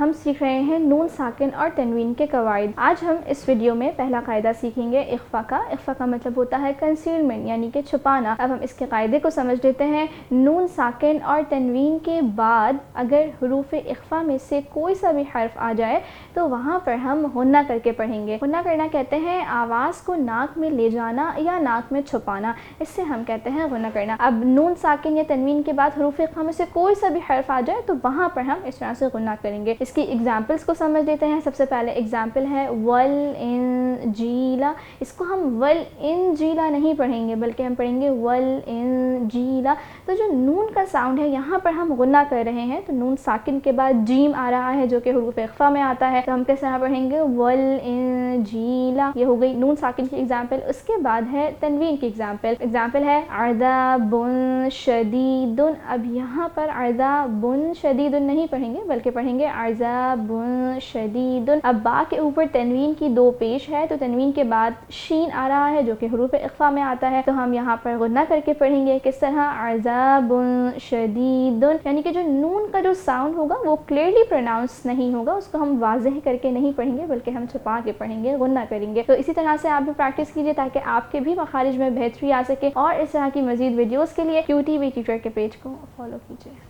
ہم سیکھ رہے ہیں نون ساکن اور تنوین کے قواعد۔ آج ہم اس ویڈیو میں پہلا قاعدہ سیکھیں گے اخفا کا۔ اخفا کا مطلب ہوتا ہے کنسیلمنٹ، یعنی کہ چھپانا۔ اب ہم اس کے قاعدے کو سمجھ لیتے ہیں۔ نون ساکن اور تنوین کے بعد اگر حروف اخفا میں سے کوئی سا بھی حرف آ جائے تو وہاں پر ہم غنہ کر کے پڑھیں گے۔ غنہ کرنا کہتے ہیں آواز کو ناک میں لے جانا یا ناک میں چھپانا، اس سے ہم کہتے ہیں غنہ کرنا۔ اب نون ساکن یا تنوین کے بعد حروف اخفا میں سے کوئی سا بھی حرف آ جائے تو وہاں پر ہم اس طرح سے غنہ کریں گے۔ اس کی ایگزامپلس کو سمجھ لیتے ہیں۔ سب سے پہلے ایگزامپل ہے والانجیلا۔ اس کو ہم والانجیلا نہیں پڑھیں گے بلکہ ہم پڑھیں گے والانجیلا۔ تو جو نون کا ساؤنڈ ہے یہاں پر ہم غنہ کر رہے ہیں، تو نون ساکن کے بعد جیم آ رہا ہے جو کہ حروف اخفا میں آتا ہے، تو ہم کس طرح پڑھیں گے والانجیلا۔ یہ ہو گئی نون ساکن کی ایگزامپل۔ اس کے بعد ہے تنوین کی ایگزامپل۔ ایگزامپل ہے عذاب شدید۔ اب یہاں پر عذاب شدید نہیں پڑھیں گے بلکہ پڑھیں گے عذاب شدید۔ اب با کے اوپر تنوین کی دو پیش ہے، تو تنوین کے بعد شین آ رہا ہے جو کہ حروف اخفا میں آتا ہے، تو ہم یہاں پر غنہ کر کے پڑھیں گے کس طرح عذاب شدید، یعنی کہ جو نون کا جو ساؤنڈ ہوگا وہ کلیئرلی پروناؤنس نہیں ہوگا، اس کو ہم واضح کر کے نہیں پڑھیں گے بلکہ ہم چھپا کے پڑھیں گے، غنہ کریں گے۔ تو اسی طرح سے آپ بھی پریکٹس کیجیے تاکہ آپ کے بھی مخارج میں بہتری آ سکے، اور اس طرح کی مزید ویڈیوز کے لیے QTV ٹیچر کے پیج کو فالو کیجیے۔